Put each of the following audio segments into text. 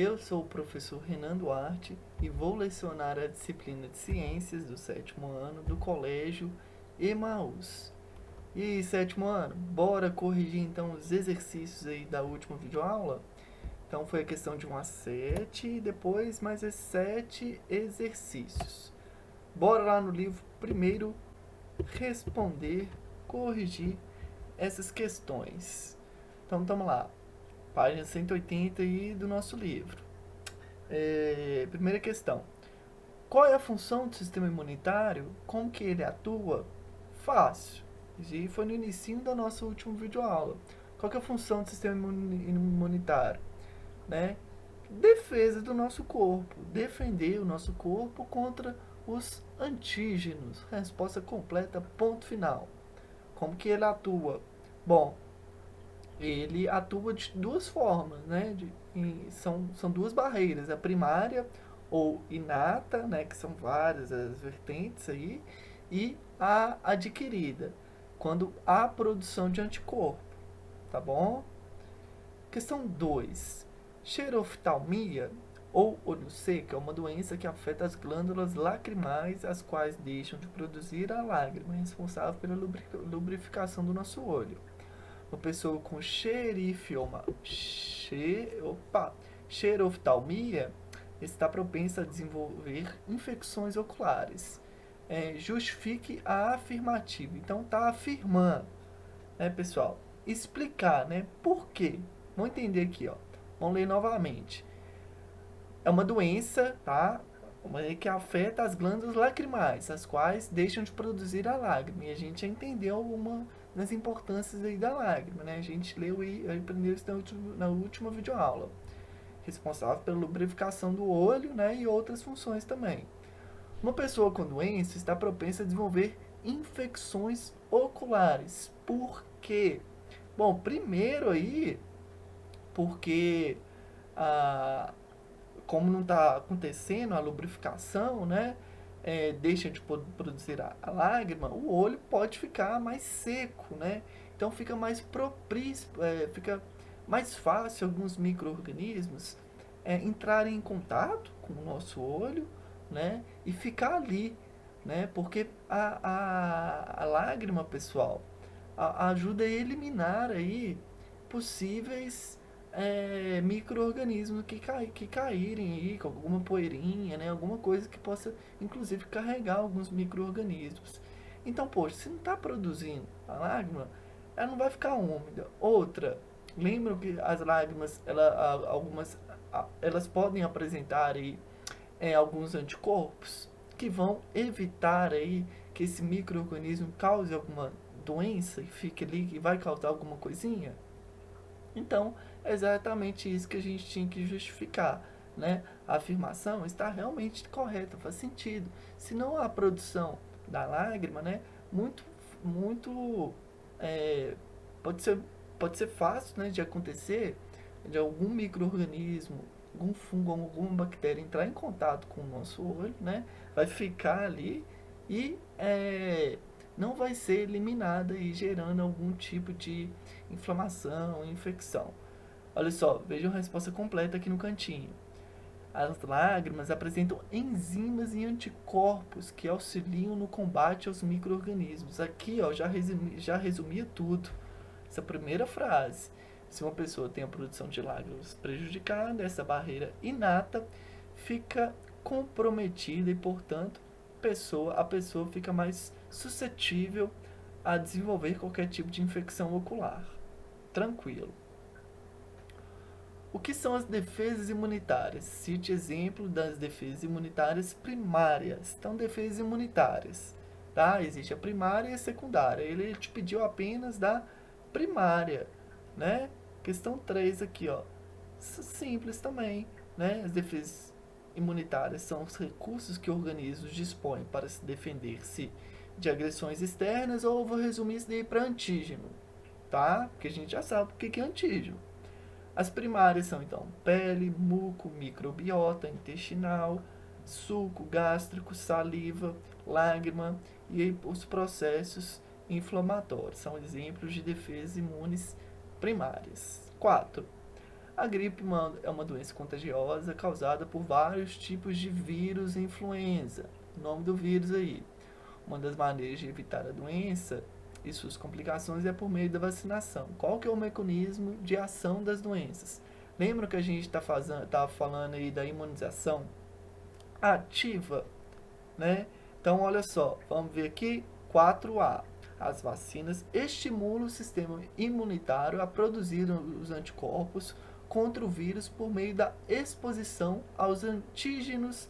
Eu sou o professor Renan Duarte e vou lecionar a disciplina de Ciências do sétimo ano do Colégio Emaús. E aí, sétimo ano, bora corrigir então os exercícios aí da última videoaula? Então foi a questão de 1 a 7 e depois mais esses 7 exercícios. Bora lá no livro primeiro responder, corrigir essas questões. Então vamos lá, página 180 aí do nosso livro. Primeira questão. Qual é a função do sistema imunitário? Como que ele atua? Fácil. E foi no início da nossa última videoaula. Qual que é a função do sistema imunitário? Né? Defesa do nosso corpo. Defender o nosso corpo contra os antígenos. Resposta completa, ponto final. Como que ele atua? Bom, ele atua de duas formas, né? São duas barreiras, a primária ou inata, né? Que são várias as vertentes aí, e a adquirida, quando há produção de anticorpo, tá bom? Questão 2. Xeroftalmia ou olho seco é uma doença que afeta as glândulas lacrimais, as quais deixam de produzir a lágrima, responsável pela lubrificação do nosso olho. Uma pessoa com xeroftalmia está propensa a desenvolver infecções oculares. Justifique a afirmativa. Então está afirmando, né, pessoal? Explicar, né? Por quê? Vamos entender aqui, ó. Vamos ler novamente. É uma doença, tá? Que afeta as glândulas lacrimais, as quais deixam de produzir a lágrima. E a gente já entendeu uma das importâncias aí da lágrima, né? A gente leu e aprendeu isso na última videoaula. Responsável pela lubrificação do olho, né? E outras funções também. Uma pessoa com doença está propensa a desenvolver infecções oculares. Por quê? Bom, primeiro aí, porque a como não está acontecendo a lubrificação, né? Deixa de produzir a lágrima, o olho pode ficar mais seco, né? Então fica mais propício, fica mais fácil alguns micro-organismos entrarem em contato com o nosso olho, né? E ficar ali, né? Porque a lágrima, pessoal, ajuda a eliminar aí possíveis micro-organismos que caírem aí com alguma poeirinha, né? Alguma coisa que possa, inclusive, carregar alguns micro-organismos. Então, poxa, se não está produzindo a lágrima, ela não vai ficar úmida. Outra, lembram que as lágrimas, elas podem apresentar aí, alguns anticorpos que vão evitar aí que esse micro-organismo cause alguma doença e fique ali e vai causar alguma coisinha? Então, é exatamente isso que a gente tinha que justificar, né? A afirmação está realmente correta, faz sentido. Se não há produção da lágrima, né? Muito, muito, é, pode ser, pode ser fácil, né, de acontecer de algum micro-organismo, algum fungo, alguma bactéria entrar em contato com o nosso olho, né? Vai ficar ali e não vai ser eliminada e gerando algum tipo de inflamação, infecção. Olha só, vejam a resposta completa aqui no cantinho. As lágrimas apresentam enzimas e anticorpos que auxiliam no combate aos micro-organismos. Aqui, ó, já resumia tudo. Essa primeira frase. Se uma pessoa tem a produção de lágrimas prejudicada, essa barreira inata fica comprometida e, portanto, a pessoa fica mais suscetível a desenvolver qualquer tipo de infecção ocular. Tranquilo. O que são as defesas imunitárias? Cite exemplo das defesas imunitárias primárias. Então, defesas imunitárias, tá? Existe a primária e a secundária. Ele te pediu apenas da primária, né? Questão 3 aqui, ó. Simples também, né? As defesas imunitárias são os recursos que organismos dispõem para se defender-se de agressões externas, ou vou resumir isso daí para antígeno, tá? Porque a gente já sabe o que é antígeno. As primárias são então pele, muco, microbiota intestinal, suco gástrico, saliva, lágrima e os processos inflamatórios. São exemplos de defesas imunes primárias. 4. A gripe é uma doença contagiosa causada por vários tipos de vírus e influenza. O nome do vírus aí. Uma das maneiras de evitar a doença e suas complicações é por meio da vacinação. Qual que é o mecanismo de ação das doenças? Lembra que a gente estava falando aí da imunização ativa, né? Então, olha só, vamos ver aqui, 4A. As vacinas estimulam o sistema imunitário a produzir os anticorpos contra o vírus por meio da exposição aos antígenos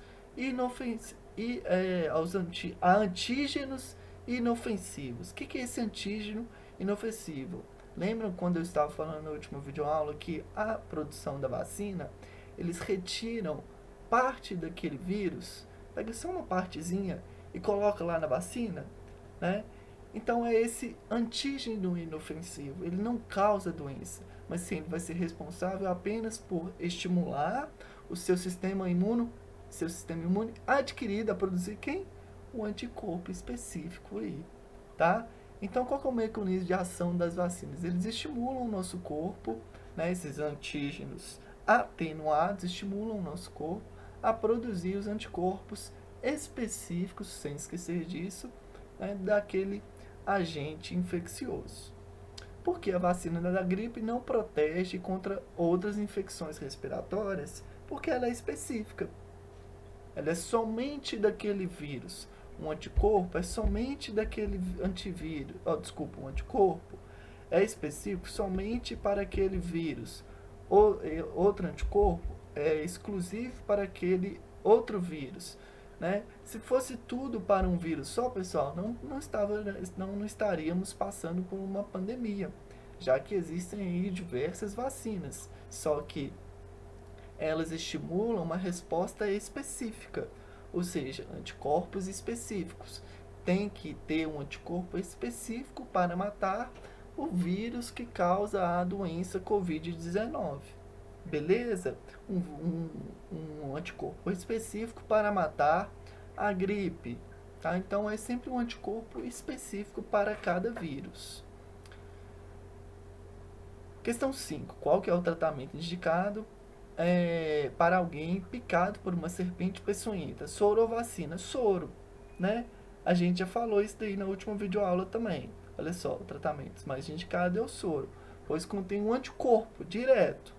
antígenos inofensivos. O que é esse antígeno inofensivo? Lembram quando eu estava falando na última videoaula que a produção da vacina, eles retiram parte daquele vírus, pega só uma partezinha e coloca lá na vacina, né? Então é esse antígeno inofensivo, ele não causa doença, mas sim, ele vai ser responsável apenas por estimular o seu sistema imune adquirido a produzir quem? O anticorpo específico aí, tá? Então qual que é o mecanismo de ação das vacinas? Eles estimulam o nosso corpo, né, esses antígenos atenuados estimulam o nosso corpo a produzir os anticorpos específicos, sem esquecer disso, né, daquele agente infeccioso. Porque a vacina da gripe não protege contra outras infecções respiratórias, porque ela é específica. Ela é somente daquele vírus. Um anticorpo é somente daquele antivírus. Um anticorpo é específico somente para aquele vírus. Outro anticorpo é exclusivo para aquele outro vírus. Né? Se fosse tudo para um vírus só, pessoal, não estaríamos passando por uma pandemia, já que existem aí diversas vacinas, só que elas estimulam uma resposta específica, ou seja, anticorpos específicos. Tem que ter um anticorpo específico para matar o vírus que causa a doença Covid-19. Beleza? Um anticorpo específico para matar a gripe. Tá? Então, é sempre um anticorpo específico para cada vírus. Questão 5. Qual que é o tratamento indicado para alguém picado por uma serpente peçonhenta? Soro ou vacina? Soro, né? A gente já falou isso daí na última videoaula também. Olha só, o tratamento mais indicado é o soro, pois contém um anticorpo direto,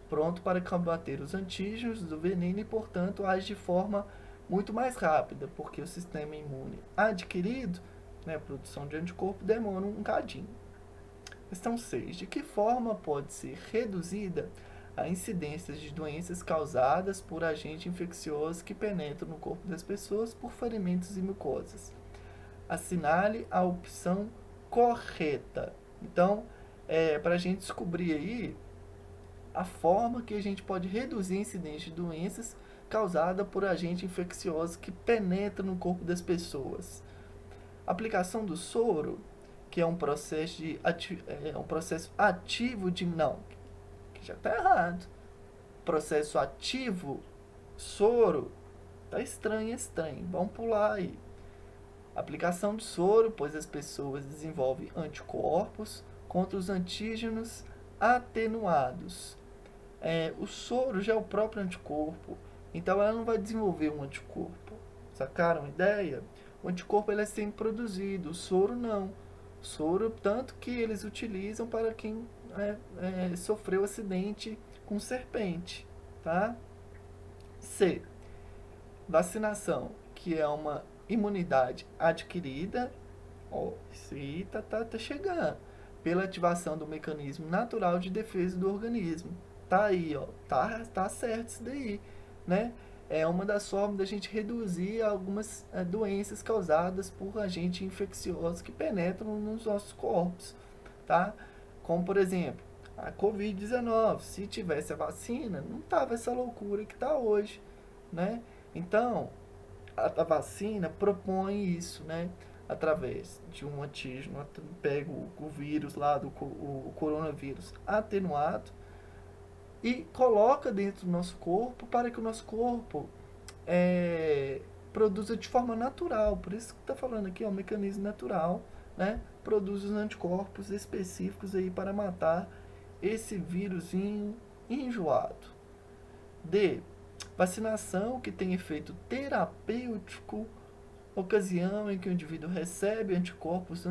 pronto para combater os antígenos do veneno e, portanto, age de forma muito mais rápida, porque o sistema imune adquirido, né, a produção de anticorpo, demora um cadinho. Questão 6. De que forma pode ser reduzida a incidência de doenças causadas por agentes infecciosos que penetram no corpo das pessoas por ferimentos e mucosas? Assinale a opção correta. Então, para a gente descobrir aí a forma que a gente pode reduzir a incidência de doenças causada por agentes infecciosos que penetram no corpo das pessoas. Aplicação do soro, que é um processo ativo de... Não, que já está errado. Processo ativo, soro, tá estranho. Vamos pular aí. Aplicação de soro, pois as pessoas desenvolvem anticorpos contra os antígenos atenuados. O soro já é o próprio anticorpo, então ela não vai desenvolver um anticorpo. Sacaram a ideia? O anticorpo ele é sempre produzido, o soro não. O soro, tanto que eles utilizam para quem sofreu acidente com serpente. Tá? C. Vacinação, que é uma imunidade adquirida. Isso aí tá chegando. Pela ativação do mecanismo natural de defesa do organismo. Tá aí, ó, tá certo isso daí, né? É uma das formas da gente reduzir algumas doenças causadas por agentes infecciosos que penetram nos nossos corpos, tá? Como, por exemplo, a Covid-19. Se tivesse a vacina, não tava essa loucura que tá hoje, né? Então, a vacina propõe isso, né? Através de um antígeno, pega o vírus lá, o coronavírus atenuado, e coloca dentro do nosso corpo para que o nosso corpo produza de forma natural. Por isso que está falando aqui, é um mecanismo natural, né? Produz os anticorpos específicos aí para matar esse vírusinho enjoado. D. Vacinação que tem efeito terapêutico, ocasião em que o indivíduo recebe anticorpos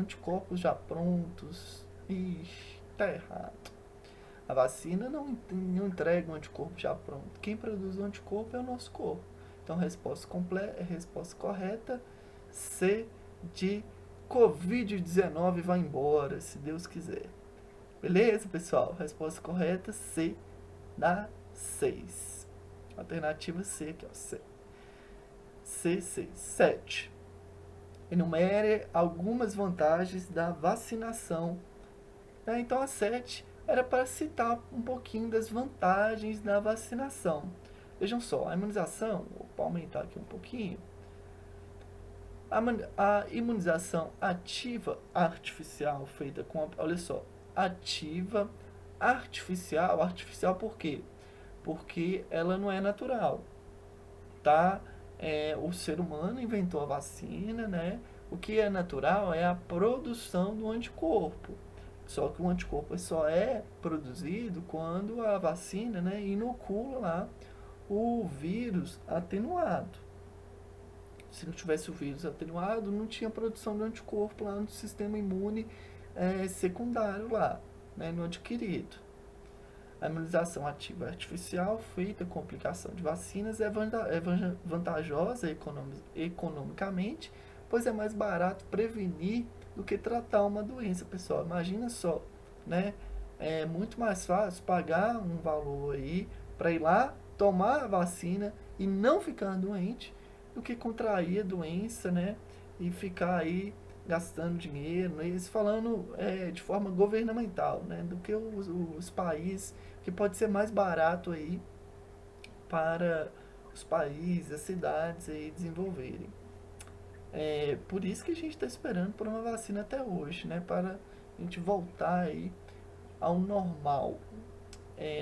já prontos. Ixi, tá errado. A vacina não entrega um anticorpo já pronto. Quem produz o anticorpo é o nosso corpo. Então, resposta correta, C de Covid-19 vai embora, se Deus quiser. Beleza, pessoal? Resposta correta, C da 6. Alternativa C aqui, ó. C6. 7. Enumere algumas vantagens da vacinação. Então, a 7 era para citar um pouquinho das vantagens da vacinação. Vejam só, a imunização, vou aumentar aqui um pouquinho. A imunização ativa artificial feita com, olha só, ativa artificial. Artificial por quê? Porque ela não é natural, tá? O ser humano inventou a vacina, né? O que é natural é a produção do anticorpo. Só que o anticorpo só é produzido quando a vacina, né, inocula lá o vírus atenuado. Se não tivesse o vírus atenuado, não tinha produção de anticorpo lá no sistema imune secundário lá, né, no adquirido. A imunização ativa artificial feita com aplicação de vacinas é vantajosa economicamente, pois é mais barato prevenir do que tratar uma doença, pessoal. Imagina só, né? É muito mais fácil pagar um valor aí para ir lá tomar a vacina e não ficar doente do que contrair a doença, né? E ficar aí gastando dinheiro, né? Isso falando de forma governamental, né? Do que os países, que pode ser mais barato aí para os países, as cidades aí desenvolverem. Por isso que a gente está esperando por uma vacina até hoje, né? Para a gente voltar aí ao normal.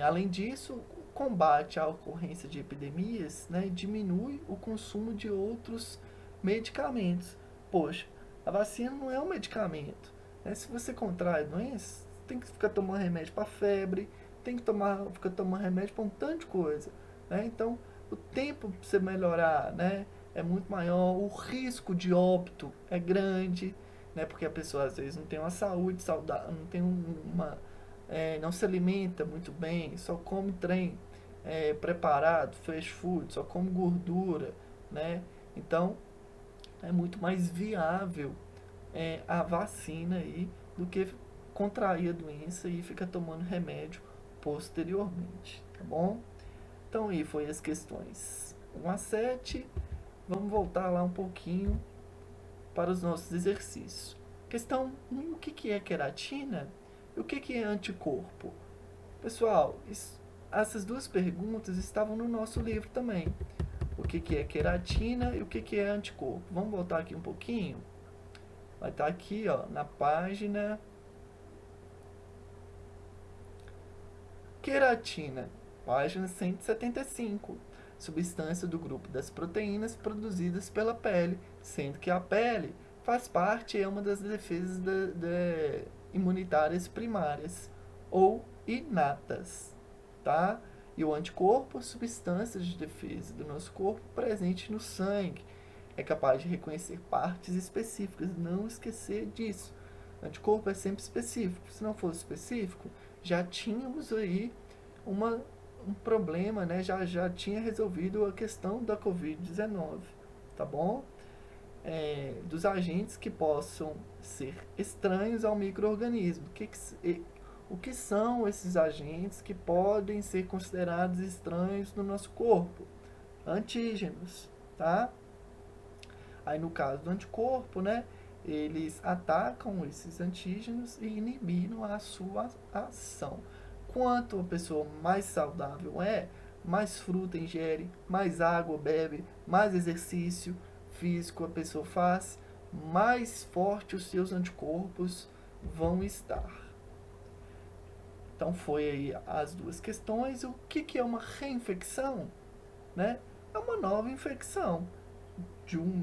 Além disso, combate à ocorrência de epidemias, né? Diminui o consumo de outros medicamentos. Poxa, a vacina não é um medicamento, né? Se você contrai a doença, tem que ficar tomando remédio para febre, tem que ficar tomando remédio para um tanto de coisa, né? Então, o tempo para você melhorar, né, é muito maior, o risco de óbito é grande, né, porque a pessoa às vezes não tem uma saúde saudável, não tem não se alimenta muito bem, só come trem preparado, fast food, só come gordura, né? Então, é muito mais viável a vacina aí do que contrair a doença e ficar tomando remédio posteriormente, tá bom? Então aí foi as questões 1 a 7. Vamos voltar lá um pouquinho para os nossos exercícios. Questão 1, o que é queratina e o que é anticorpo? Pessoal, essas duas perguntas estavam no nosso livro também. O que é queratina e o que é anticorpo? Vamos voltar aqui um pouquinho. Vai estar aqui, ó, na página queratina, página 175. Substância do grupo das proteínas produzidas pela pele, sendo que a pele faz parte uma das defesas imunitárias primárias ou inatas, tá? E o anticorpo, substâncias de defesa do nosso corpo presente no sangue, é capaz de reconhecer partes específicas, não esquecer disso. O anticorpo é sempre específico. Se não fosse específico, já tínhamos aí um problema, né? Já tinha resolvido a questão da Covid-19, tá bom? Dos agentes que possam ser estranhos ao micro-organismo. O que são esses agentes que podem ser considerados estranhos no nosso corpo? Antígenos, tá? Aí no caso do anticorpo, né? Eles atacam esses antígenos e inibem a sua ação. Quanto a pessoa mais saudável mais fruta ingere, mais água bebe, mais exercício físico a pessoa faz, mais forte os seus anticorpos vão estar. Então foi aí as duas questões. O que é uma reinfecção? Né? É uma nova infecção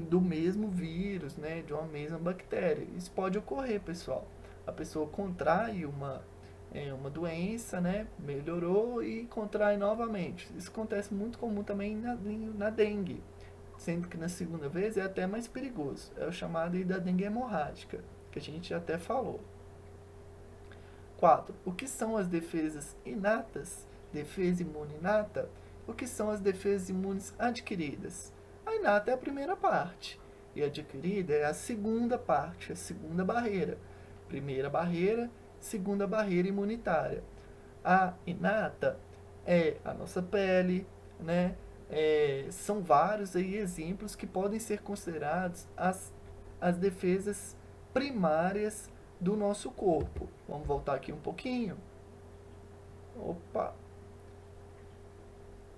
do mesmo vírus, né? De uma mesma bactéria. Isso pode ocorrer, pessoal. A pessoa contrai uma doença, né, melhorou e contrai novamente. Isso acontece muito comum também na dengue, sendo que na segunda vez é até mais perigoso. É o chamado aí da dengue hemorrágica, que a gente até falou. 4. O que são as defesas inatas? Defesa imune inata? O que são as defesas imunes adquiridas? A inata é a primeira parte e a adquirida é a segunda parte, a segunda barreira. Primeira barreira, segunda barreira imunitária. A inata é a nossa pele, né? São vários aí exemplos que podem ser considerados as defesas primárias do nosso corpo. Vamos voltar aqui um pouquinho. Opa!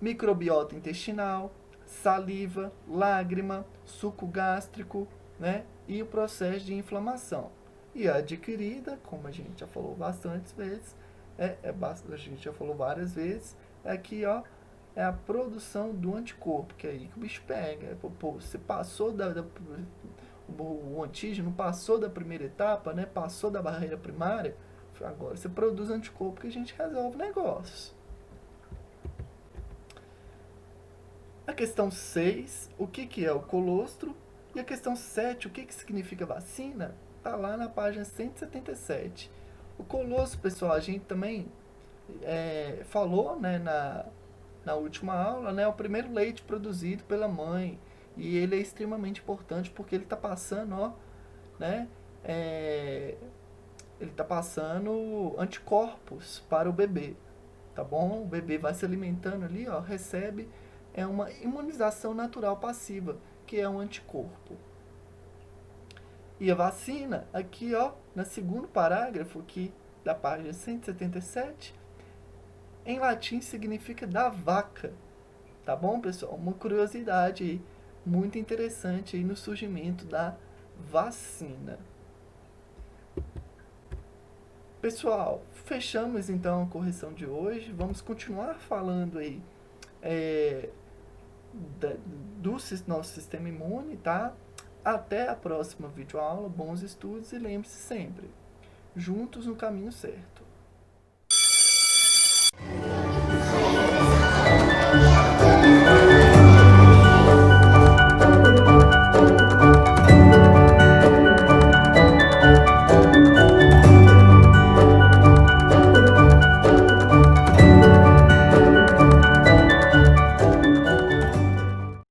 Microbiota intestinal, saliva, lágrima, suco gástrico, né? E o processo de inflamação. E a adquirida, como a gente já falou bastantes vezes, a gente já falou várias vezes, é aqui, ó, é a produção do anticorpo, que é aí que o bicho pega. Pô, você passou o antígeno passou da primeira etapa, né? Passou da barreira primária, agora você produz anticorpo que a gente resolve negócios. A questão 6, o que é o colostro? E a questão 7, o que significa vacina? Está lá na página 177. O colostro, pessoal, a gente também falou, né, na última aula, né, o primeiro leite produzido pela mãe. E ele é extremamente importante porque ele está passando, ó, né, ele está passando anticorpos para o bebê, tá bom? O bebê vai se alimentando ali, ó, recebe uma imunização natural passiva, que é um anticorpo. E a vacina, aqui, ó, no segundo parágrafo aqui da página 177, em latim significa da vaca, tá bom, pessoal? Uma curiosidade aí, muito interessante aí no surgimento da vacina. Pessoal, fechamos então a correção de hoje. Vamos continuar falando aí do nosso sistema imune, tá? Até a próxima videoaula. Bons estudos e lembre-se sempre, juntos no caminho certo.